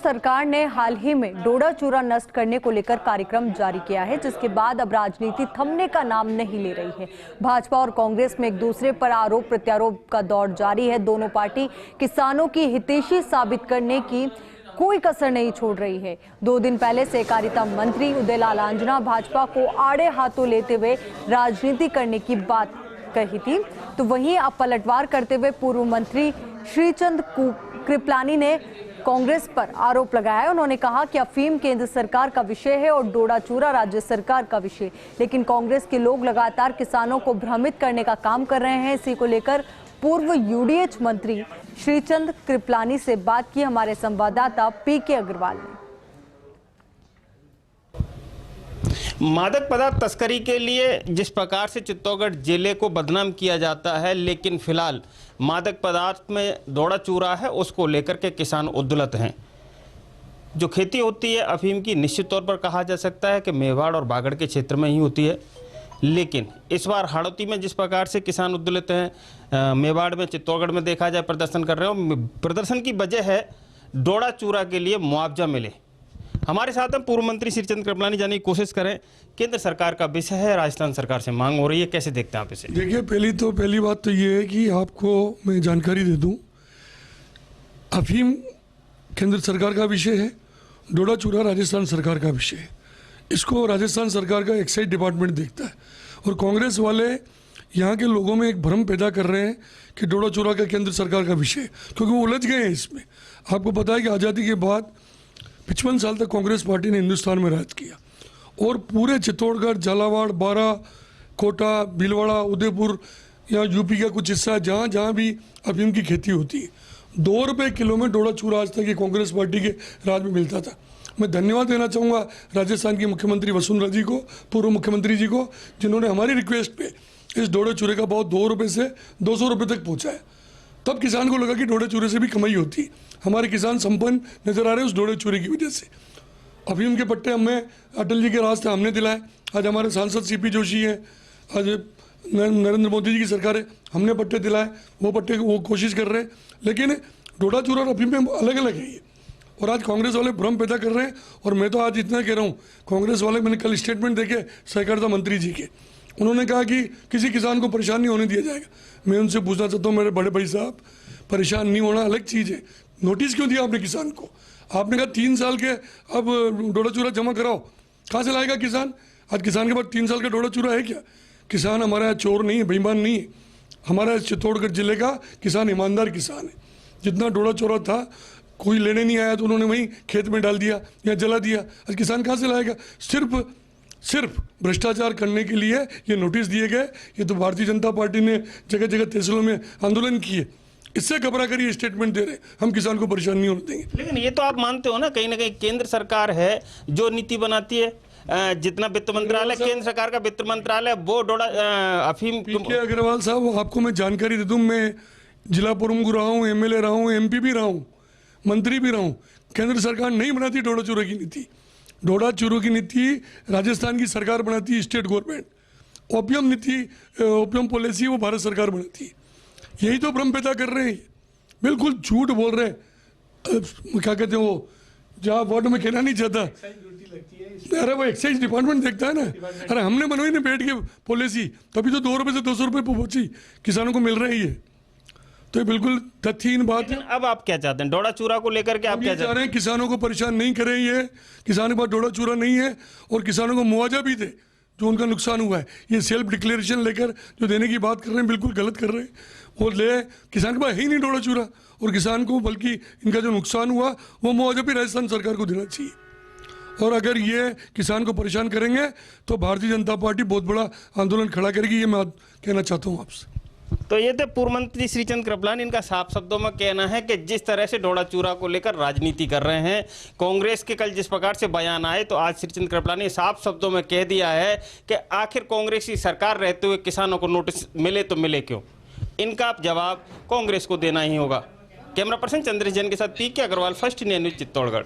सरकार ने हाल ही में डोडा चूरा नष्ट करने को लेकर कार्यक्रम जारी किया है, जिसके बाद अब राजनीति थमने का नाम नहीं ले रही है। भाजपा और कांग्रेस में एक दूसरे पर आरोप प्रत्यारोप का दौर जारी है। दोनों पार्टी किसानों की हितैषी साबित करने की कोई कसर नहीं छोड़ रही है। 2 दिन पहले सहकारिता मंत्री उदयलाल आंजना भाजपा को आड़े हाथों लेते हुए राजनीति करने की बात कही थी, तो वहीं अब पलटवार करते हुए पूर्व मंत्री श्रीचंद कृपलानी ने कांग्रेस पर आरोप लगाया। उन्होंने कहा कि अफीम केंद्र सरकार का विषय है और डोडा चूरा राज्य सरकार का विषय, लेकिन कांग्रेस के लोग लगातार किसानों को भ्रमित करने का काम कर रहे हैं। इसी को लेकर पूर्व यूडीएच मंत्री श्रीचंद कृपलानी से बात की हमारे संवाददाता पीके अग्रवाल ने। मादक पदार्थ तस्करी के लिए जिस प्रकार से चित्तौड़गढ़ जिले को बदनाम किया जाता है, लेकिन फिलहाल मादक पदार्थ में डोडा चूरा है, उसको लेकर के किसान उद्दुलत हैं। जो खेती होती है अफीम की, निश्चित तौर पर कहा जा सकता है कि मेवाड़ और बागड़ के क्षेत्र में ही होती है, लेकिन इस बार हाड़ौती में जिस प्रकार से किसान उद्दुलित हैं, मेवाड़ में, चित्तौड़गढ़ में देखा जाए प्रदर्शन कर रहे हो। प्रदर्शन की वजह है डोडा चूरा के लिए मुआवजा मिले। हमारे साथ में पूर्व मंत्री श्रीचंद कृपलानी जानने की कोशिश करें। केंद्र सरकार का विषय है, राजस्थान सरकार से मांग हो रही है, कैसे देखते हैं आप इसे? देखिए, पहली बात तो ये है कि आपको मैं जानकारी दे दूं, अफीम केंद्र सरकार का विषय है, डोडा चूरा राजस्थान सरकार का विषय है। इसको राजस्थान सरकार का एक्साइज डिपार्टमेंट देखता है और कांग्रेस वाले यहाँ के लोगों में एक भ्रम पैदा कर रहे हैं कि डोडा चूरा का केंद्र सरकार का विषय है, क्योंकि वो उलझ गए हैं इसमें। आपको पता है कि आज़ादी के बाद 55 साल तक कांग्रेस पार्टी ने हिंदुस्तान में राज किया और पूरे चित्तौड़गढ़, झालावाड़, बारा, कोटा, भीलवाड़ा, उदयपुर, या यूपी का कुछ हिस्सा, जहाँ जहाँ भी अफीम की खेती होती है, 2 रुपये किलो में डोडा चूरा आज तक ये कांग्रेस पार्टी के राज में मिलता था। मैं धन्यवाद देना चाहूँगा राजस्थान की मुख्यमंत्री वसुंधरा जी को, पूर्व मुख्यमंत्री जी को, जिन्होंने हमारी रिक्वेस्ट पे इस डोडा चूरे का भाव 2 रुपये से 200 रुपये तक पहुँचाया। तब किसान को लगा कि डोडा चूरे से भी कमाई होती है। हमारे किसान संपन्न नजर आ रहे हैं उस डोडा चूरे की वजह से। अफीम के पट्टे हमें अटल जी के रास्ते हमने दिलाए। आज हमारे सांसद सीपी जोशी हैं, आज नरेंद्र मोदी जी की सरकार है, हमने पट्टे दिलाए। वो पट्टे वो कोशिश कर रहे हैं, लेकिन डोडा चूरा और अफीम में अलग अलग है ये। और आज कांग्रेस वाले भ्रम पैदा कर रहे हैं। और मैं तो आज इतना कह रहा हूँ, कांग्रेस वाले, मैंने कल स्टेटमेंट देखे सहकारिता मंत्री जी के, उन्होंने कहा कि किसी किसान को परेशान नहीं होने दिया जाएगा। मैं उनसे पूछना चाहता हूँ, मेरे बड़े भाई साहब, परेशान नहीं होना अलग चीज़ है। नोटिस क्यों दिया आपने किसान को? आपने कहा 3 साल के अब डोडा चूरा जमा कराओ। कहाँ से लाएगा किसान? आज किसान के पास 3 साल का डोडा चूरा है क्या? किसान हमारा यहाँ चोर नहीं है, बेईमान नहीं है। हमारा चित्तौड़गढ़ जिले का किसान ईमानदार किसान है। जितना डोडा चूरा था, कोई लेने नहीं आया तो उन्होंने वहीं खेत में डाल दिया या जला दिया। आज किसान कहाँ से लाएगा? सिर्फ भ्रष्टाचार करने के लिए ये नोटिस दिए गए। ये तो भारतीय जनता पार्टी ने जगह जगह तहसीलों में आंदोलन किए, इससे घबरा कर ये स्टेटमेंट दे रहे, हम किसान को परेशान नहीं होने देंगे। लेकिन ये तो आप मानते हो ना, कहीं ना कहीं केंद्र सरकार है जो नीति बनाती है। जितना वित्त मंत्रालय, केंद्र सरकार का वित्त मंत्रालय, वो डोडा अफीम। पीके अग्रवाल साहब, आपको मैं जानकारी दे दूं, मैं जिला प्रमुख रहा हूँ, MLA रहा हूँ, MP भी रहा हूँ, मंत्री भी रहा हूँ। केंद्र सरकार नहीं बनाती डोडा चूरा की नीति। डोडा चूरा की नीति राजस्थान की सरकार बनाती है, स्टेट गवर्नमेंट। ओपियम नीति, ओपियम पॉलिसी वो भारत सरकार बनाती है। यही तो भ्रम पैदा कर रहे हैं, बिल्कुल झूठ बोल रहे हैं। क्या कहते हैं वो, जहाँ वर्ड में कहना नहीं चाहता, अरे वो एक्साइज डिपार्टमेंट देखता है ना। अरे हमने बनवाई ना बैठ के पॉलिसी, तभी तो 2 रुपये से 200 रुपये पहुंची, किसानों को मिल रही है। तो ये बिल्कुल तथ्यहीन बात है। अब आप क्या चाहते हैं डोडा चूरा को लेकर के? आप क्या चाह रहे हैं? किसानों को परेशान नहीं करें, ये किसानों के पास डोडा चूरा नहीं है, और किसानों को मुआवजा भी दे जो उनका नुकसान हुआ है। ये सेल्फ डिक्लेरेशन लेकर जो देने की बात कर रहे हैं, बिल्कुल गलत कर रहे हैं। वो ले, किसान के पास है ही नहीं डोडा चूरा, और किसान को बल्कि इनका जो नुकसान हुआ वो मुआवजा भी राजस्थान सरकार को देना चाहिए। और अगर ये किसान को परेशान करेंगे तो भारतीय जनता पार्टी बहुत बड़ा आंदोलन खड़ा करेगी, ये मैं कहना चाहता हूँ आपसे। तो ये थे पूर्व मंत्री श्रीचंद कृपलानी। इनका साफ शब्दों में कहना है कि जिस तरह से डोडा चूरा को लेकर राजनीति कर रहे हैं, कांग्रेस के कल जिस प्रकार से बयान आए, तो आज श्रीचंद कृपलानी साफ शब्दों में कह दिया है कि आखिर कांग्रेस की सरकार रहते हुए किसानों को नोटिस मिले तो मिले क्यों? इनका जवाब कांग्रेस को देना ही होगा। कैमरा पर्सन चंद्रेश जैन के साथ P K Agrawal, First India News, Chittorgarh.